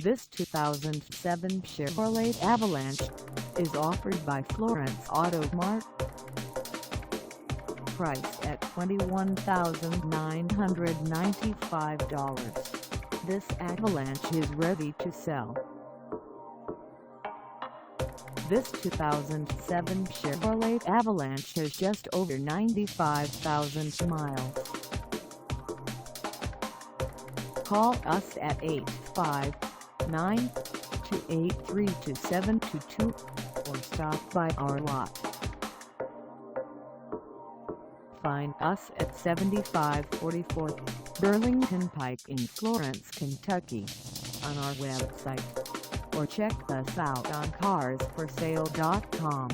This 2007 Chevrolet Avalanche is offered by Florence Auto Mart. Priced at $21,995, this Avalanche is ready to sell. This 2007 Chevrolet Avalanche has just over 95,000 miles. Call us at 859-283-2722 or stop by our lot. Find us at 7544 Burlington Pike in Florence, Kentucky, on our website, or check us out on carsforsale.com.